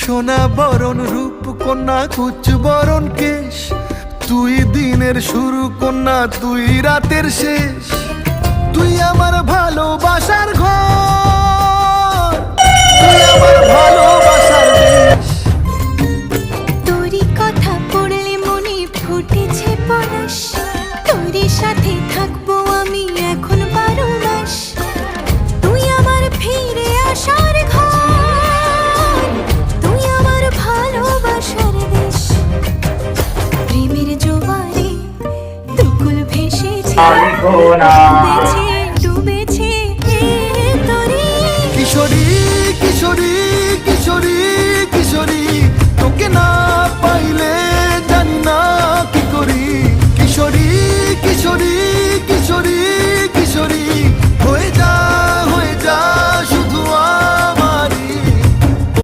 সোনা বরণ রূপ কন্যা কুচ বরণ কেশ, তুই দিনের শুরু কন্যা তুই রাতের শেষ। তুই আমার ভালোবাসার ঘর, তুই আমার ভালোবাসার দেশ। তোরই কথা পড়লে মনে ফুটেছে পরশ, তোরই সাথে থাকবো আমি এখন 12 মাস। তুই আমার ফিরে আসার ঘর, তুই আমার ভালোবাসার দেশ। প্রেমের জোয়ারে দুকুল ভেসেছে,